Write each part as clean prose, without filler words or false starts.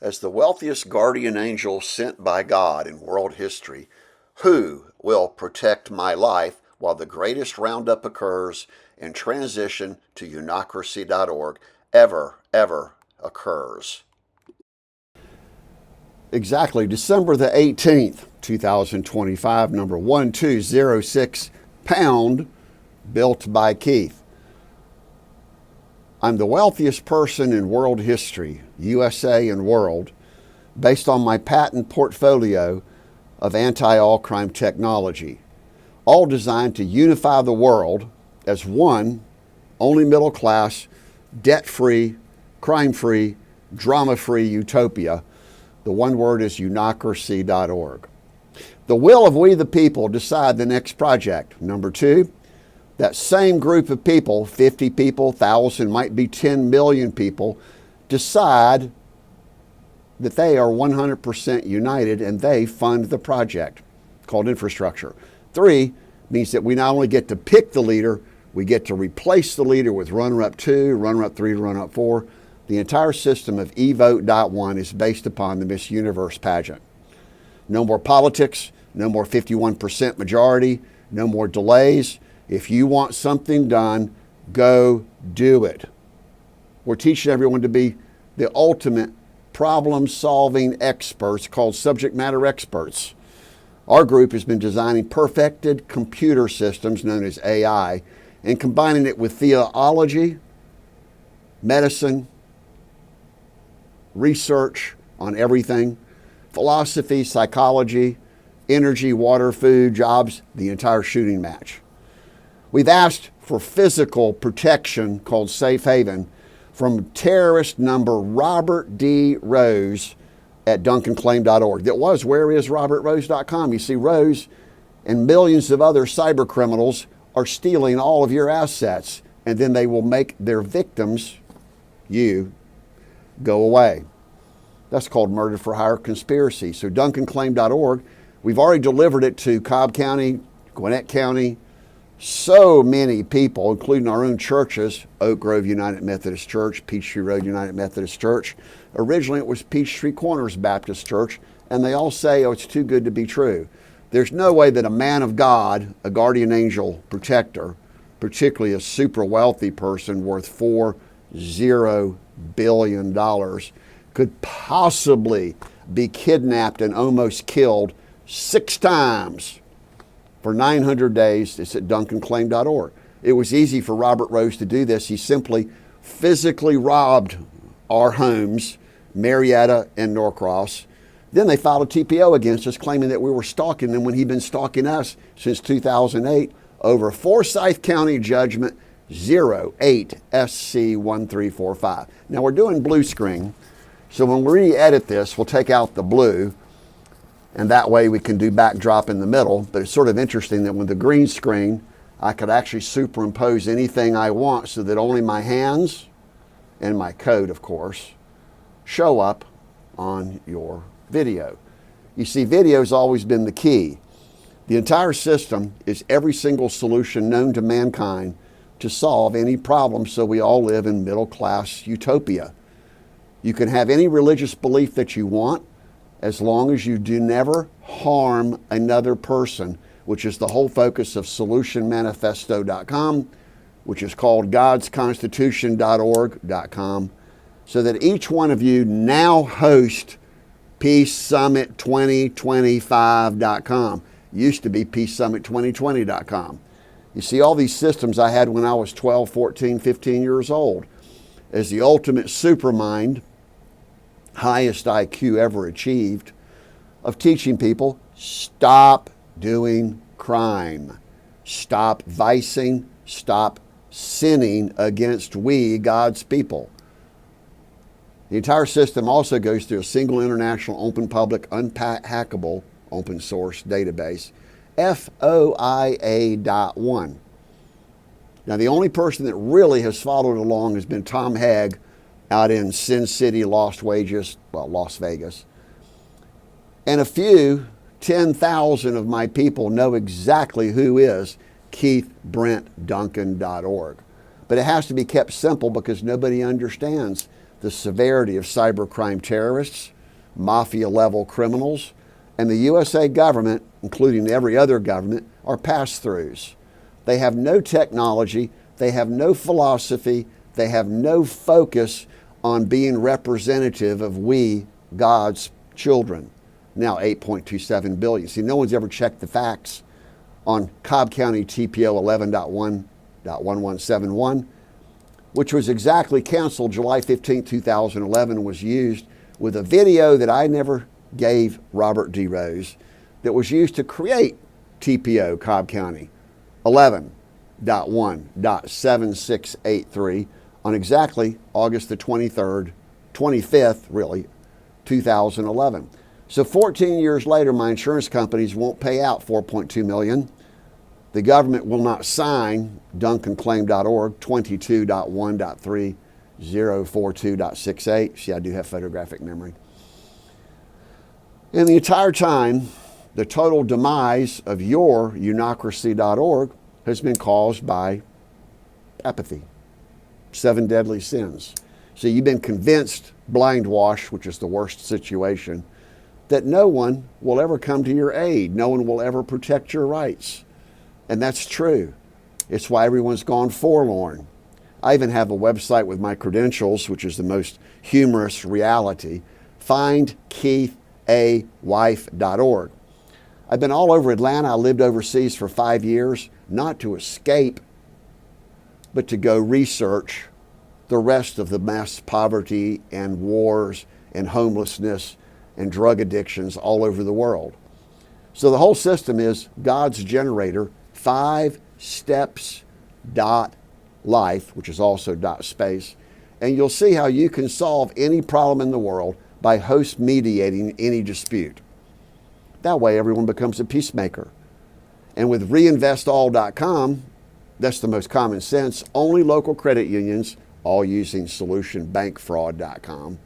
As the wealthiest guardian angel sent by God in world history, who will protect my life while the greatest roundup occurs and transition to unocracy.org ever occurs? Exactly, December the 18th, 2025, number 1206, pound, built by Keith. I'm the wealthiest person in world history, USA and world, based on my patent portfolio of anti-all crime technology, all designed to unify the world as one, only middle class, debt-free, crime-free, drama-free utopia. The one word is unocracy.org. The will of we the people decide the next project. Number two, that same group of people, 50 people, 1,000, might be 10 million people, decide that they are 100% united and they fund the project called infrastructure. Three means that we not only get to pick the leader, we get to replace the leader with runner-up 2, runner-up 3, runner-up 4. The entire system of Evote.one is based upon the Miss Universe pageant. No more politics, no more 51% majority, no more delays. If you want something done, go do it. We're teaching everyone to be the ultimate problem-solving experts called subject matter experts. Our group has been designing perfected computer systems known as AI and combining it with theology, medicine, research on everything, philosophy, psychology, energy, water, food, jobs, the entire shooting match. We've asked for physical protection called safe haven from terrorist number Robert D. Rose at DuncanClaim.org. That was whereisRobertrose.com. You see, Rose and millions of other cyber criminals are stealing all of your assets, and then they will make their victims, you, go away. That's called murder for hire conspiracy. So DuncanClaim.org, we've already delivered it to Cobb County, Gwinnett County, so many people, including our own churches, Oak Grove United Methodist Church, Peachtree Road United Methodist Church. Originally it was Peachtree Corners Baptist Church, and they all say, oh, it's too good to be true. There's no way that a man of God, a guardian angel protector, particularly a super wealthy person worth $40 billion, could possibly be kidnapped and almost killed 6 times for 900 days. It's at DuncanClaim.org. It was easy for Robert Rose to do this. He simply physically robbed our homes, Marietta and Norcross. Then they filed a TPO against us, claiming that we were stalking them when he'd been stalking us since 2008 over Forsyth County Judgment 08SC1345. Now we're doing blue screen, so when we re-edit this, we'll take out the blue, and that way we can do backdrop in the middle. But it's sort of interesting that with the green screen, I could actually superimpose anything I want so that only my hands and my code, of course, show up on your video. You see, video's always been the key. The entire system is every single solution known to mankind to solve any problem so we all live in middle-class utopia. You can have any religious belief that you want, as long as you do never harm another person, which is the whole focus of solutionmanifesto.com, which is called godsconstitution.org.com, so that each one of you now host peacesummit2025.com. Used to be peacesummit2020.com. You see, all these systems I had when I was 12, 14, 15 years old. As the ultimate supermind, highest IQ ever achieved, of teaching people, stop doing crime, stop vicing, stop sinning against we, God's people. The entire system also goes through a single international open public unhackable open source database, FOIA.ONE. Now the only person that really has followed along has been Tom Haig out in Sin City, Las Vegas, and a few 10,000 of my people know exactly who is KeithBrentDuncan.org. But it has to be kept simple because nobody understands the severity of cybercrime terrorists, mafia-level criminals, and the USA government, including every other government, are pass-throughs. They have no technology, they have no philosophy, they have no focus on being representative of we, God's children. Now 8.27 billion. See, no one's ever checked the facts on Cobb County TPO 11.1.1171, which was exactly canceled July 15, 2011, was used with a video that I never gave Robert D. Rose that was used to create TPO Cobb County 11.1.7683 on exactly August the 25th, really, 2011. So 14 years later, my insurance companies won't pay out $4.2 million. The government will not sign DuncanClaim.org 22.1.3042.68. See, I do have photographic memory. And the entire time, the total demise of your Unocracy.org has been caused by apathy. 7 deadly sins. So you've been convinced, blindwash, which is the worst situation, that no one will ever come to your aid. No one will ever protect your rights. And that's true. It's why everyone's gone forlorn. I even have a website with my credentials, which is the most humorous reality, findkeithawife.org. I've been all over Atlanta. I lived overseas for 5 years, not to escape, but to go research the rest of the mass poverty and wars and homelessness and drug addictions all over the world. So the whole system is God's generator, 5steps.life, which is also .space, and you'll see how you can solve any problem in the world by host mediating any dispute. That way everyone becomes a peacemaker. And with reinvestall.com, that's the most common sense, only local credit unions, all using solutionbankfraud.com,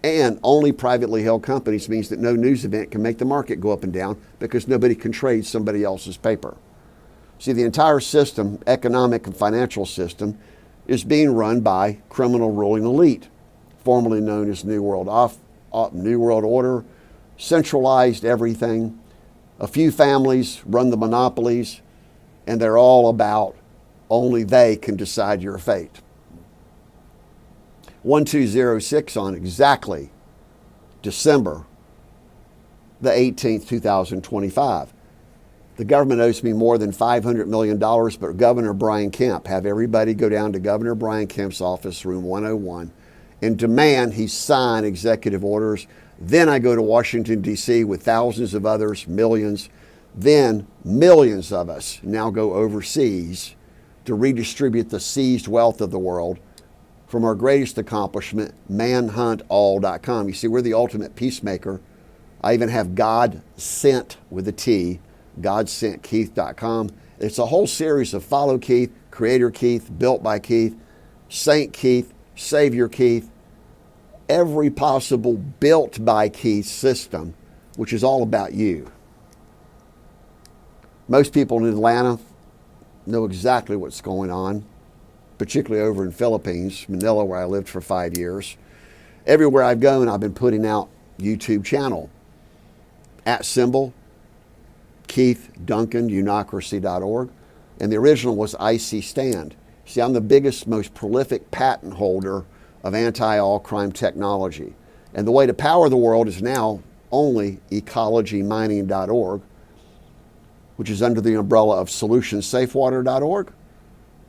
and only privately held companies means that no news event can make the market go up and down because nobody can trade somebody else's paper. See, the entire system, economic and financial system, is being run by criminal ruling elite, formerly known as New World Order, centralized everything. A few families run the monopolies, and they're all about only they can decide your fate. 1206 on exactly December the 18th, 2025. The government owes me more than $500 million, but Governor Brian Kemp, have everybody go down to Governor Brian Kemp's office, room 101, and demand he sign executive orders. Then I go to Washington, D.C. with thousands of others, millions. Then millions of us now go overseas to redistribute the seized wealth of the world from our greatest accomplishment, manhuntall.com. You see, we're the ultimate peacemaker. I even have God Sent with a T, GodSentKeith.com. It's a whole series of Follow Keith, Creator Keith, Built by Keith, Saint Keith, Savior Keith, every possible built by Keith system, which is all about you. Most people in Atlanta know exactly what's going on, particularly over in Philippines, Manila, where I lived for 5 years. Everywhere I've gone, I've been putting out YouTube channel. @ Keith Duncan, Unocracy.org. And the original was IC Stand. See, I'm the biggest, most prolific patent holder of anti-all crime technology. And the way to power the world is now only ecologymining.org, which is under the umbrella of solutionsafewater.org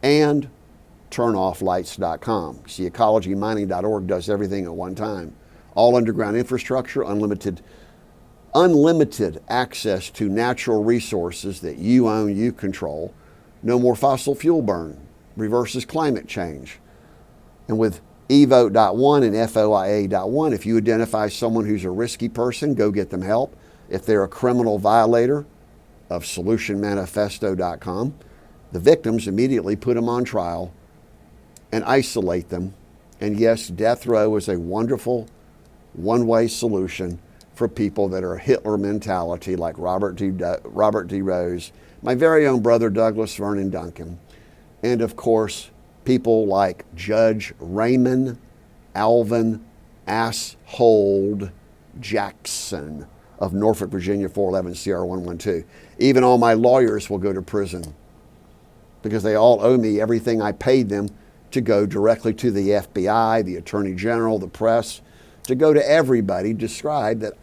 and turnofflights.com. See, ecologymining.org does everything at one time. All underground infrastructure, unlimited access to natural resources that you own, you control. No more fossil fuel burn, reverses climate change. And with Evote.one and FOIA.ONE, if you identify someone who's a risky person, go get them help. If they're a criminal violator of solutionmanifesto.com, the victims immediately put them on trial and isolate them. And yes, death row is a wonderful one-way solution for people that are Hitler mentality like Robert D. Rose, my very own brother Douglas Vernon Duncan, and of course, people like Judge Raymond Alvin Asshold Jackson of Norfolk, Virginia, 411 CR 112. Even all my lawyers will go to prison because they all owe me everything I paid them to go directly to the FBI, the Attorney General, the press, to go to everybody, describe that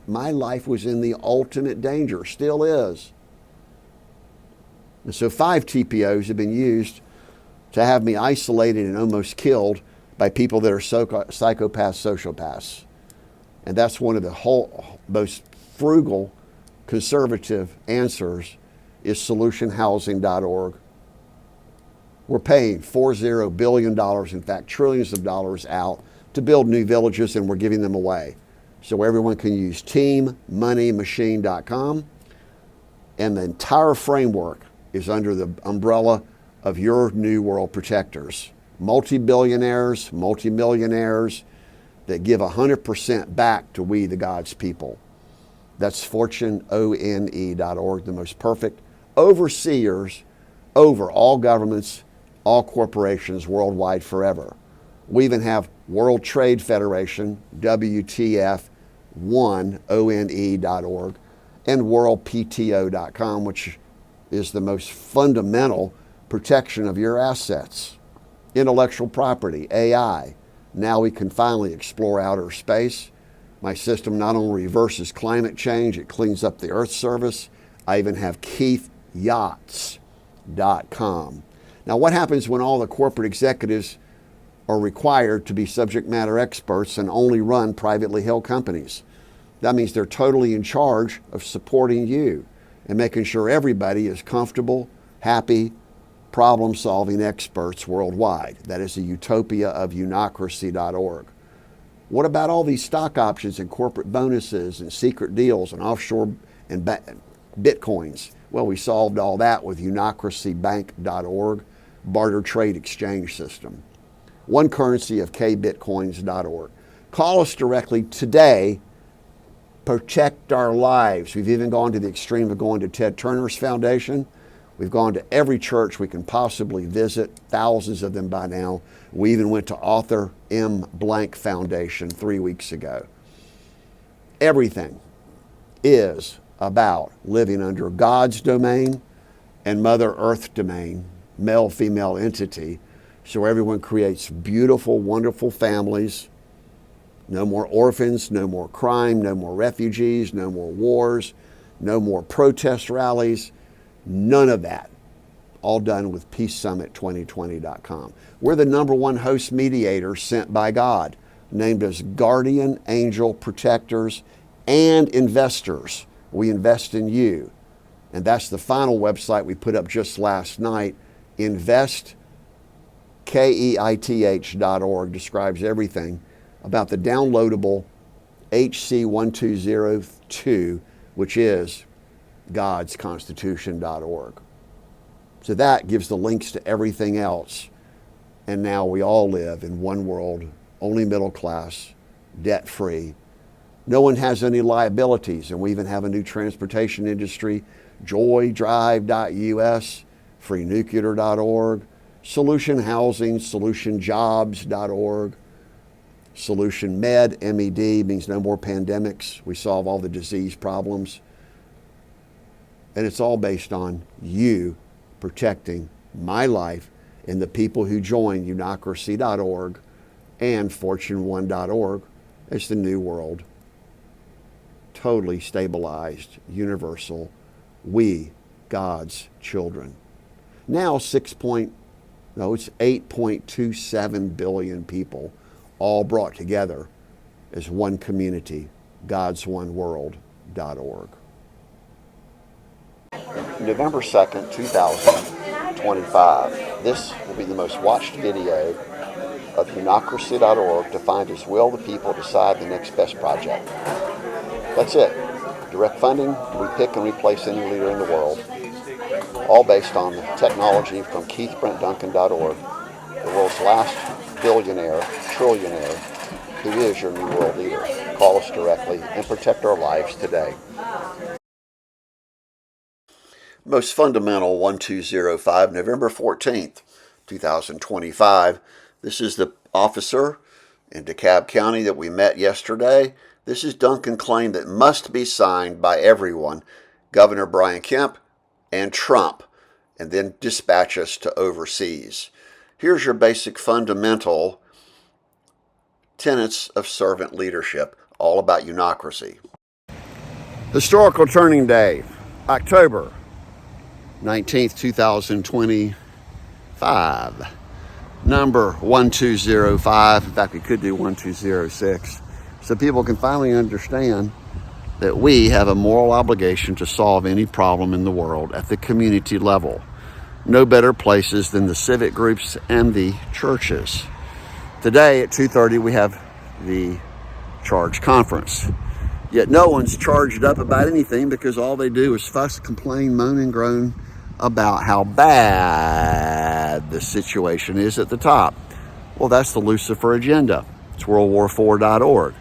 my life was in the ultimate danger, still is. And so 5 TPOs have been used to have me isolated and almost killed by people that are psychopaths, sociopaths. And that's one of the most frugal, conservative answers is solutionhousing.org. We're paying $40 billion, in fact, trillions of dollars out to build new villages, and we're giving them away. So everyone can use teammoneymachine.com, and the entire framework is under the umbrella of your New World Protectors. Multi-billionaires, multi-millionaires that give 100% back to we, the God's people. That's fortuneone.org, the most perfect overseers over all governments, all corporations worldwide forever. We even have World Trade Federation, WTF.ONE.org, and worldpto.com, which is the most fundamental protection of your assets. Intellectual property, AI. Now we can finally explore outer space. My system not only reverses climate change, it cleans up the Earth surface. I even have KeithYachts.com. Now, what happens when all the corporate executives are required to be subject matter experts and only run privately held companies? That means they're totally in charge of supporting you and making sure everybody is comfortable, happy, problem-solving experts worldwide. That is the utopia of unocracy.org. What about all these stock options and corporate bonuses and secret deals and offshore and bitcoins? Well, we solved all that with unocracybank.org, barter trade exchange system. One currency of kbitcoins.org. Call us directly today. Protect our lives. We've even gone to the extreme of going to Ted Turner's foundation. We've gone to every church we can possibly visit, thousands of them by now. We even went to Author M. Blank Foundation 3 weeks ago. Everything is about living under God's domain and Mother Earth domain, male-female entity, so everyone creates beautiful, wonderful families. No more orphans, no more crime, no more refugees, no more wars, no more protest rallies. None of that. All done with PeaceSummit2020.com. We're the #1 host mediator sent by God, named as guardian angel protectors and investors. We invest in you. And that's the final website we put up just last night. KEITH.org describes everything about the downloadable HC1202, which is godsconstitution.org. So that gives the links to everything else. And now we all live in one world, only middle class, debt-free. No one has any liabilities, and we even have a new transportation industry, joydrive.us, freenuclear.org, Solution Housing, solutionjobs.org, Solution Med, MED, means no more pandemics. We solve all the disease problems. And it's all based on you protecting my life and the people who join unocracy.org and fortune1.org as the new world. Totally stabilized, universal, we, God's children. Now it's 8.27 billion people all brought together as one community, Godsoneworld.org. November 2nd, 2025. This will be the most watched video of unocracy.org to find His will the people decide the next best project. That's it. Direct funding, we pick and replace any leader in the world. All based on the technology from KeithBrentDuncan.org, the world's last billionaire, trillionaire, who is your new world leader. Call us directly and protect our lives today. Most fundamental 1205, November 14th, 2025. This is the officer In DeKalb County that we met yesterday, this is Duncan claim that must be signed by everyone, Governor Brian Kemp and Trump, and then dispatch us to overseas. Here's your basic fundamental tenets of servant leadership, all about unocracy. Historical Turning Day, October 19th, 2025. Number 1205. In fact, we could do 1206. So people can finally understand that we have a moral obligation to solve any problem in the world at the community level. No better places than the civic groups and the churches. Today at 2:30 we have the charge conference. Yet no one's charged up about anything because all they do is fuss, complain, moan, and groan about how bad the situation is at the top. Well, that's the Lucifer agenda. It's WorldWar4.org.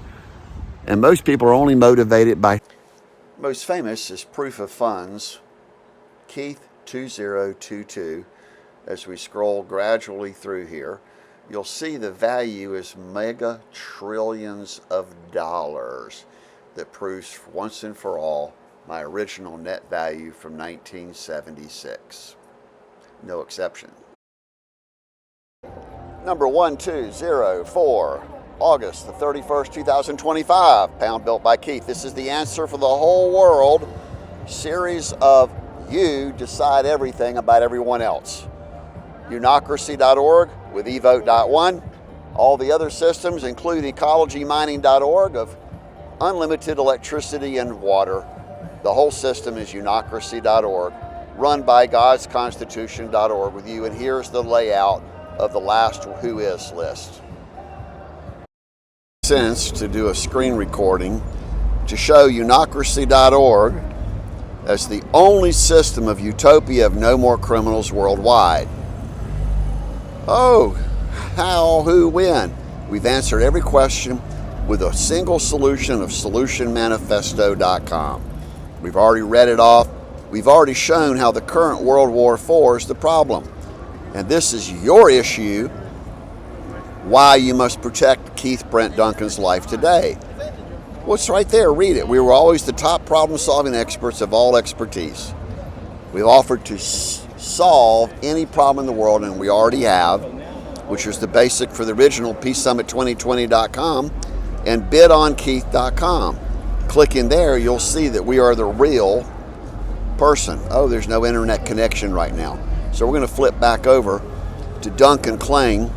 And most people are only motivated by... Most famous is proof of funds, Keith 2022. As we scroll gradually through here, you'll see the value is mega trillions of dollars. That proves once and for all my original net value from 1976. No exception. Number 1204, August the 31st, 2025, pound built by Keith. This is the answer for the whole world. Series of you decide everything about everyone else. Unocracy.org with Evote.one. All the other systems include ecologymining.org of unlimited electricity and water. The whole system is unocracy.org, run by godsconstitution.org with you. And here's the layout of the last Who Is list. Sense to do a screen recording to show unocracy.org as the only system of utopia of no more criminals worldwide. Oh, how, who, when? We've answered every question with a single solution of solutionmanifesto.com. We've already read it off. We've already shown how the current World War IV is the problem. And this is your issue, why you must protect Keith Brent Duncan's life today. Well, it's right there. Read it. We were always the top problem-solving experts of all expertise. We've offered to solve any problem in the world, and we already have, which was the basic for the original PeaceSummit2020.com and bidonkeith.com. Click in there, you'll see that we are the real person. Oh, there's no internet connection right now. So we're going to flip back over to Duncan Kling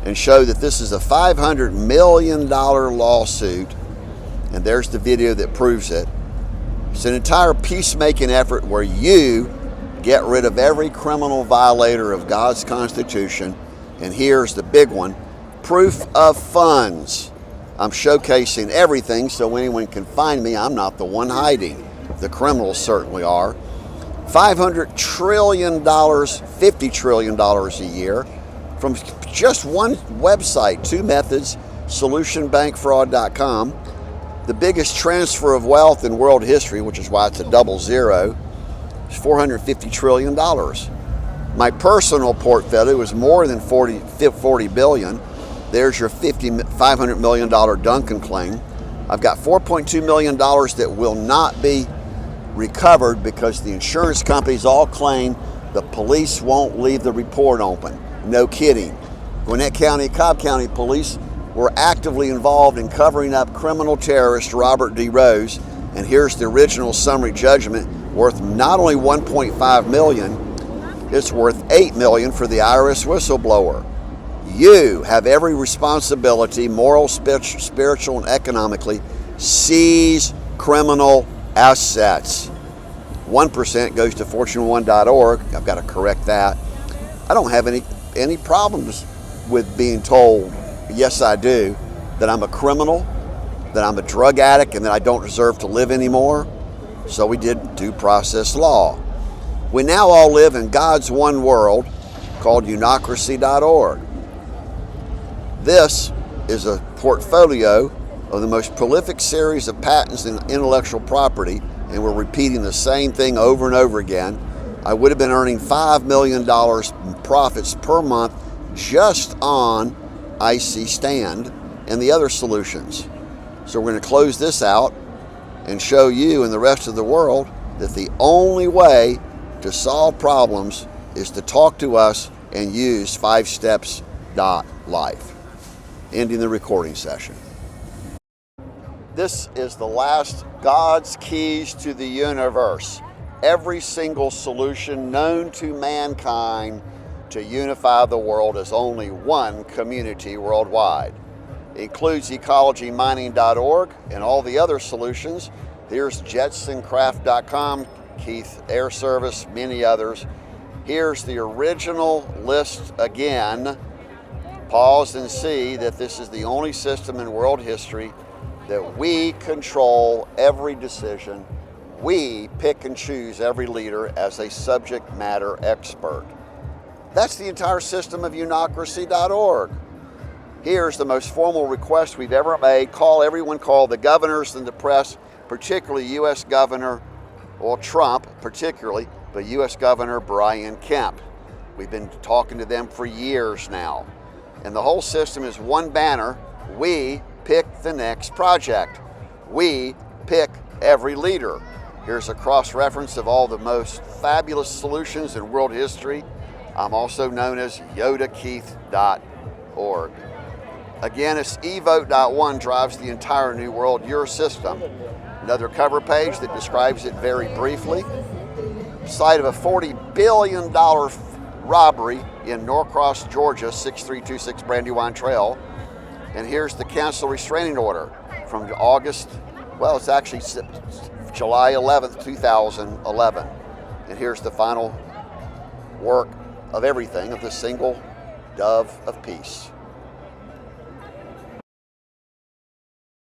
and show that this is a $500 million lawsuit. And there's the video that proves it. It's an entire peacemaking effort where you get rid of every criminal violator of God's Constitution. And here's the big one, proof of funds. I'm showcasing everything so anyone can find me. I'm not the one hiding. The criminals certainly are. $500 trillion, $50 trillion a year from just one website, two methods, solutionbankfraud.com. The biggest transfer of wealth in world history, which is why it's a double zero, is $450 trillion. My personal portfolio is more than 40 billion. There's your $500 million Duncan claim. I've got $4.2 million that will not be recovered because the insurance companies all claim the police won't leave the report open. No kidding. Gwinnett County, Cobb County police were actively involved in covering up criminal terrorist Robert D. Rose. And here's the original summary judgment worth not only $1.5 million, it's worth $8 million for the IRS whistleblower. You have every responsibility, moral, spiritual, and economically, seize criminal assets. 1% goes to fortune1.org. I've got to correct that. I don't have any problems with being told, yes I do, that I'm a criminal, that I'm a drug addict, and that I don't deserve to live anymore. So we did due process law. We now all live in God's one world called unocracy.org. This is a portfolio of the most prolific series of patents in intellectual property, and we're repeating the same thing over and over again. I would have been earning $5 million in profits per month just on IC Stand and the other solutions. So we're going to close this out and show you and the rest of the world that the only way to solve problems is to talk to us and use 5steps.life. Ending the recording session. This is the last God's keys to the universe. Every single solution known to mankind to unify the world is only one community worldwide. It includes ecologymining.org and all the other solutions. Here's jetsoncraft.com, Keith Air Service, many others. Here's the original list again. Pause and see that this is the only system in world history that we control every decision. We pick and choose every leader as a subject matter expert. That's the entire system of unocracy.org. Here's the most formal request we've ever made. Call the governors and the press, particularly U.S. Governor, well, Trump particularly, but U.S. Governor Brian Kemp. We've been talking to them for years now. And the whole system is one banner. We pick the next project. We pick every leader. Here's a cross-reference of all the most fabulous solutions in world history. I'm also known as yodakeith.org. Again, it's Evote.one drives the entire new world, your system. Another cover page that describes it very briefly. Site of a $40 billion robbery in Norcross, Georgia, 6326 Brandywine Trail. And here's the cancel restraining order from August, well, it's actually July 11th, 2011. And here's the final work of everything of the single dove of peace.